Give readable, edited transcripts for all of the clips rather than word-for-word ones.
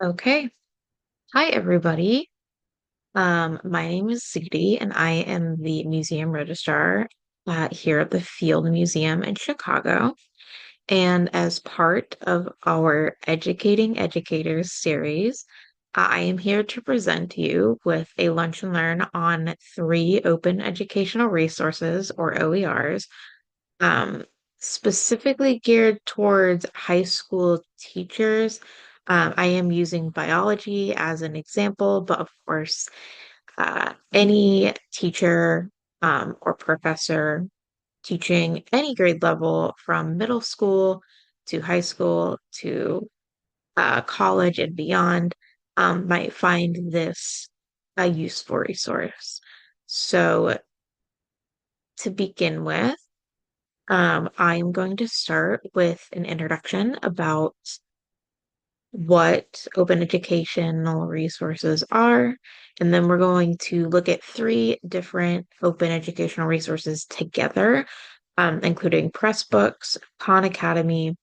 Okay. Hi, everybody. My name is Sadie, and I am the museum registrar here at the Field Museum in Chicago. And as part of our Educating Educators series, I am here to present you with a lunch and learn on three open educational resources, or OERs, um, specifically geared towards high school teachers. I am using biology as an example, but of course, any teacher or professor teaching any grade level from middle school to high school to college and beyond might find this a useful resource. So, to begin with, I'm going to start with an introduction about what open educational resources are, and then we're going to look at three different open educational resources together, including Pressbooks, Khan Academy,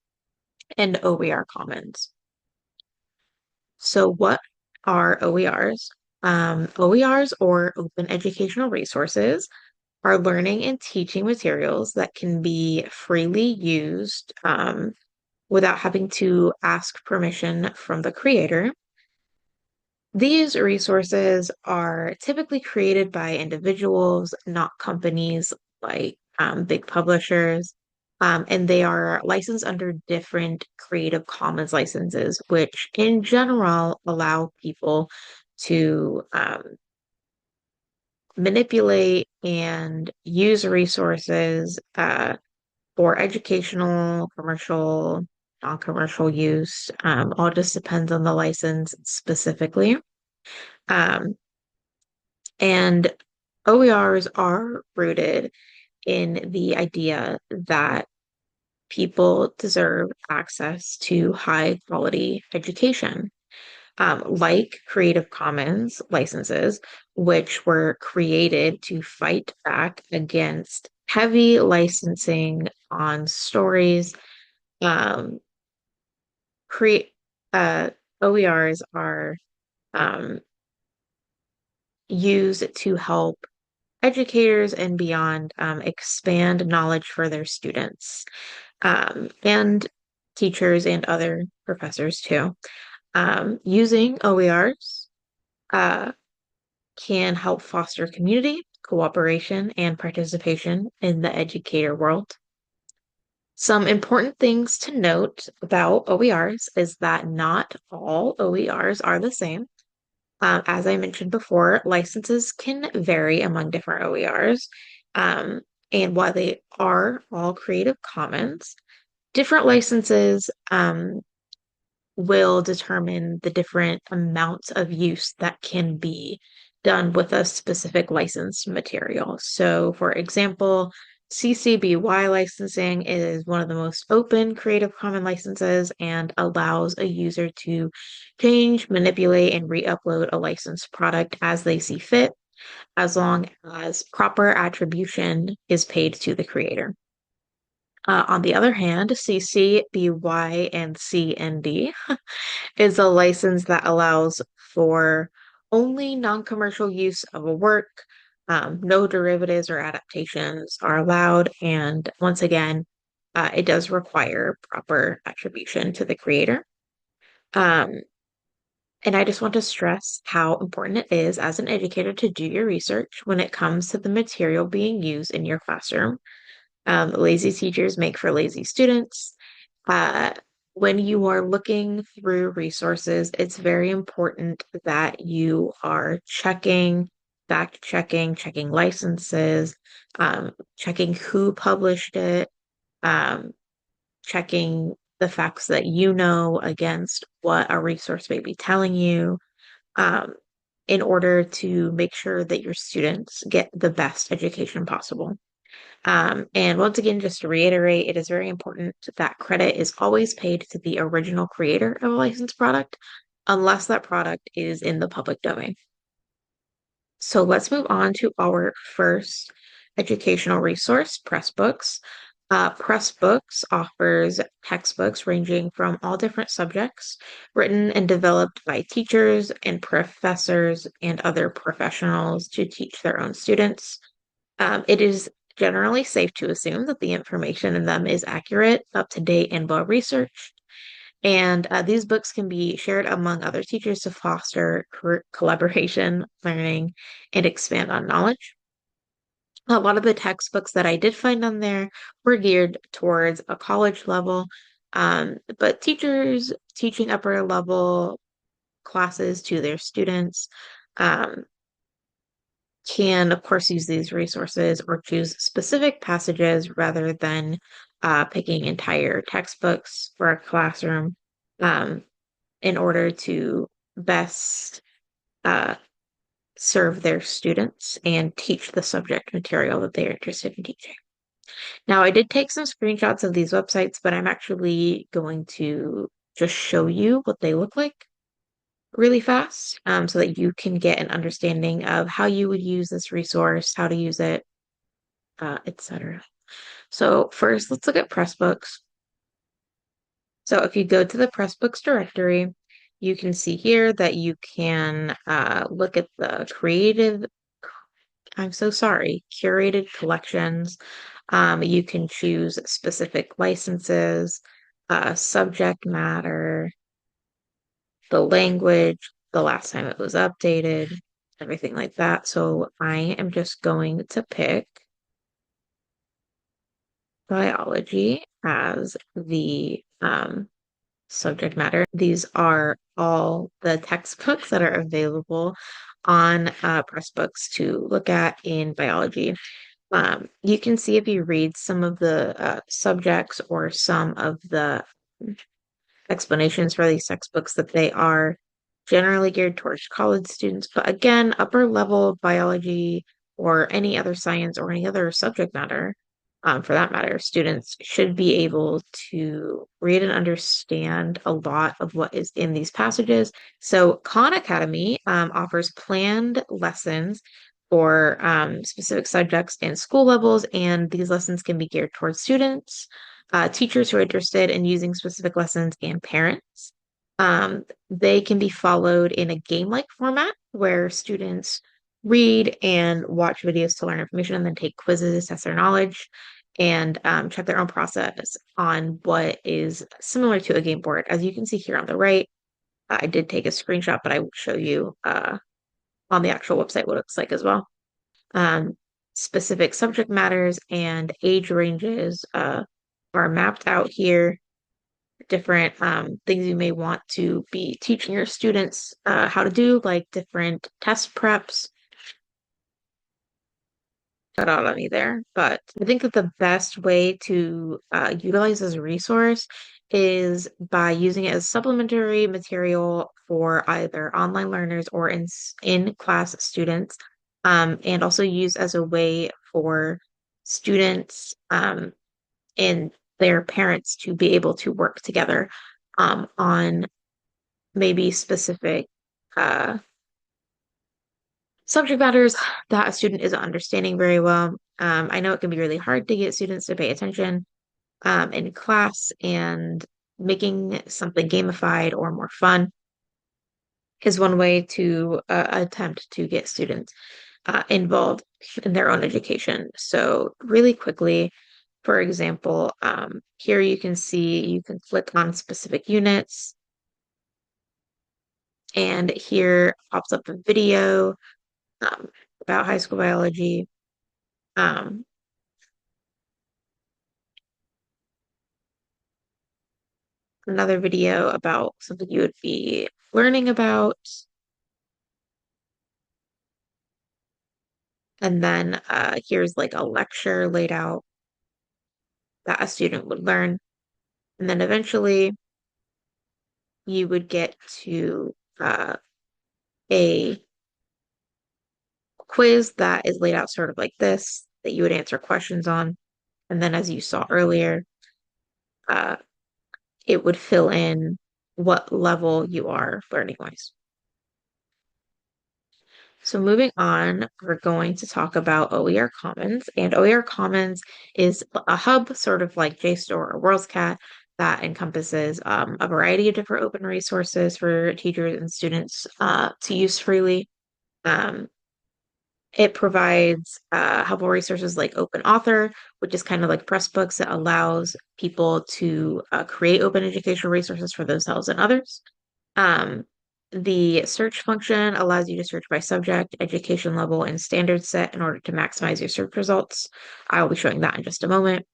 and OER Commons. So, what are OERs? OERs, or open educational resources, are learning and teaching materials that can be freely used without having to ask permission from the creator. These resources are typically created by individuals, not companies like big publishers, and they are licensed under different Creative Commons licenses, which in general allow people to manipulate and use resources for educational, commercial, non-commercial use. All just depends on the license specifically. Um, and OERs are rooted in the idea that people deserve access to high quality education, like Creative Commons licenses, which were created to fight back against heavy licensing on stories. Um, create OERs are um, used to help educators and beyond expand knowledge for their students, and teachers and other professors too. Using OERs uh, can help foster community, cooperation, and participation in the educator world. Some important things to note about OERs is that not all OERs are the same. As I mentioned before, licenses can vary among different OERs. Um, and while they are all Creative Commons, different licenses will determine the different amounts of use that can be done with a specific licensed material. So, for example, CC BY licensing is one of the most open Creative Commons licenses and allows a user to change, manipulate, and re-upload a licensed product as they see fit, as long as proper attribution is paid to the creator. On the other hand, CC, BY, and CND is a license that allows for only non-commercial use of a work. No derivatives or adaptations are allowed. And once again, it does require proper attribution to the creator. Um, and I just want to stress how important it is as an educator to do your research when it comes to the material being used in your classroom. Lazy teachers make for lazy students. Uh, when you are looking through resources, it's very important that you are checking, fact checking, checking licenses, checking who published it, um, checking the facts that you know against what a resource may be telling you, um, in order to make sure that your students get the best education possible. And once again, just to reiterate, it is very important that credit is always paid to the original creator of a licensed product, unless that product is in the public domain. So let's move on to our first educational resource, Pressbooks. Pressbooks offers textbooks ranging from all different subjects, written and developed by teachers and professors and other professionals to teach their own students. It is generally safe to assume that the information in them is accurate, up to date, and well researched. And these books can be shared among other teachers to foster collaboration, learning, and expand on knowledge. A lot of the textbooks that I did find on there were geared towards a college level, but teachers teaching upper level classes to their students um, can, of course, use these resources or choose specific passages rather than picking entire textbooks for a classroom um, in order to best uh, serve their students and teach the subject material that they're interested in teaching. Now, I did take some screenshots of these websites, but I'm actually going to just show you what they look like really fast, so that you can get an understanding of how you would use this resource, how to use it, etc. So first, let's look at Pressbooks. So if you go to the Pressbooks directory, you can see here that you can look at the I'm so sorry, curated collections. You can choose specific licenses, subject matter, the language, the last time it was updated, everything like that. So I am just going to pick biology as the subject matter. These are all the textbooks that are available on Pressbooks to look at in biology. You can see if you read some of the subjects or some of the explanations for these textbooks that they are generally geared towards college students. But again, upper level biology or any other science or any other subject matter, for that matter, students should be able to read and understand a lot of what is in these passages. So Khan Academy offers planned lessons for specific subjects and school levels, and these lessons can be geared towards students, teachers who are interested in using specific lessons, and parents. They can be followed in a game-like format where students read and watch videos to learn information and then take quizzes, test their knowledge, and check their own process on what is similar to a game board. As you can see here on the right, I did take a screenshot, but I will show you on the actual website what it looks like as well. Um, Specific subject matters and age ranges are mapped out here. Different things you may want to be teaching your students how to do, like different test preps. Got out on me there, but I think that the best way to utilize this resource is by using it as supplementary material for either online learners or in class students, and also use as a way for students and their parents to be able to work together on maybe specific uh, subject matters that a student isn't understanding very well. I know it can be really hard to get students to pay attention in class, and making something gamified or more fun is one way to attempt to get students involved in their own education. So, really quickly, for example, here you can see you can click on specific units, and here pops up a video about high school biology. Um, Another video about something you would be learning about, and then here's like a lecture laid out that a student would learn, and then eventually you would get to a quiz that is laid out sort of like this that you would answer questions on, and then as you saw earlier, uh, it would fill in what level you are learning wise. So moving on, we're going to talk about OER Commons. And OER Commons is a hub, sort of like JSTOR or WorldsCat, that encompasses a variety of different open resources for teachers and students to use freely. Um, it provides helpful resources like Open Author, which is kind of like Pressbooks that allows people to create open educational resources for themselves and others. Um, the search function allows you to search by subject, education level, and standard set in order to maximize your search results. I will be showing that in just a moment.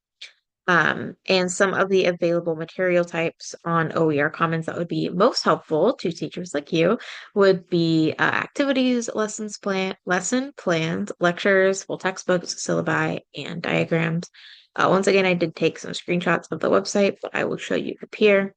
And some of the available material types on OER Commons that would be most helpful to teachers like you would be activities, lesson plans, lectures, full textbooks, syllabi, and diagrams. Once again, I did take some screenshots of the website, but I will show you up here.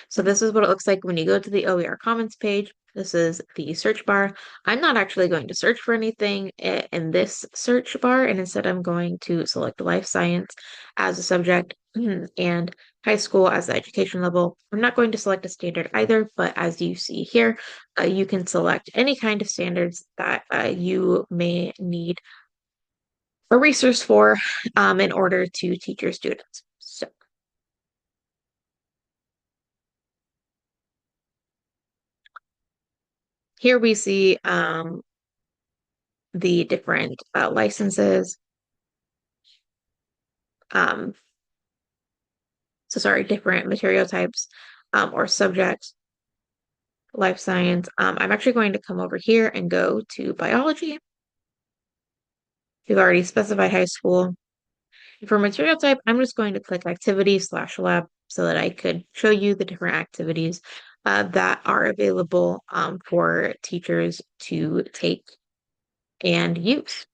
So this is what it looks like when you go to the OER Commons page. This is the search bar. I'm not actually going to search for anything in this search bar, and instead I'm going to select life science as a subject and high school as the education level. I'm not going to select a standard either, but as you see here, you can select any kind of standards that you may need a resource for in order to teach your students. So here we see the different licenses. Um, so sorry, different material types or subjects, life science. I'm actually going to come over here and go to biology. We've already specified high school. For material type, I'm just going to click activity/lab so that I could show you the different activities that are available for teachers to take and use.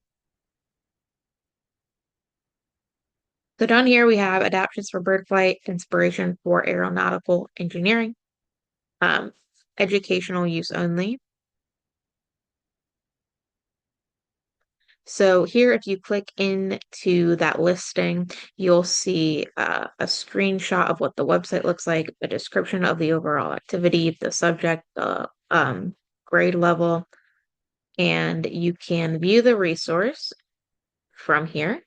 So down here we have adaptions for bird flight, inspiration for aeronautical engineering, um, educational use only. So here, if you click into that listing, you'll see a screenshot of what the website looks like, a description of the overall activity, the subject, the grade level, and you can view the resource from here.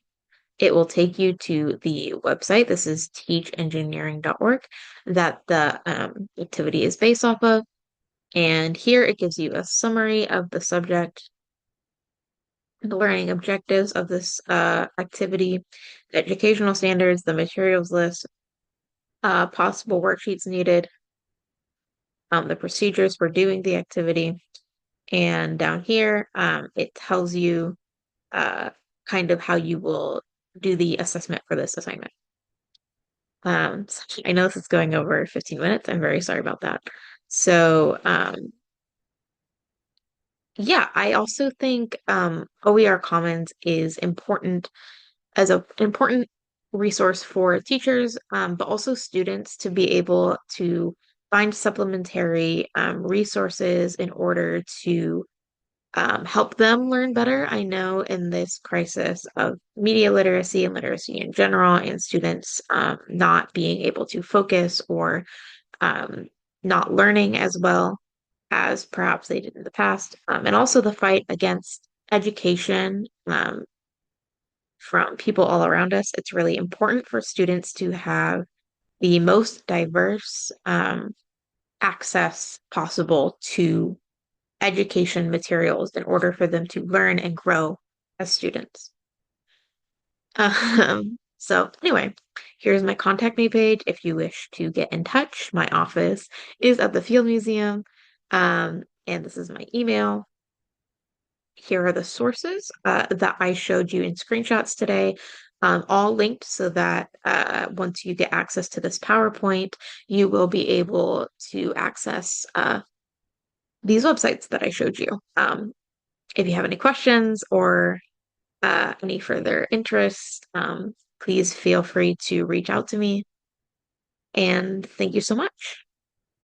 It will take you to the website. This is teachengineering.org that the activity is based off of. And here it gives you a summary of the subject, the learning objectives of this activity, the educational standards, the materials list, possible worksheets needed, the procedures for doing the activity. And down here, it tells you uh, kind of how you will do the assessment for this assignment. I know this is going over 15 minutes. I'm very sorry about that. So, yeah, I also think OER Commons is important as an important resource for teachers, but also students to be able to find supplementary resources in order to help them learn better. I know in this crisis of media literacy and literacy in general, and students not being able to focus or um, not learning as well as perhaps they did in the past, and also the fight against education from people all around us. It's really important for students to have the most diverse access possible to education materials in order for them to learn and grow as students. So anyway, here's my contact me page. If you wish to get in touch, my office is at the Field Museum. And this is my email. Here are the sources that I showed you in screenshots today, all linked so that once you get access to this PowerPoint, you will be able to access these websites that I showed you. If you have any questions or any further interest, please feel free to reach out to me. And thank you so much.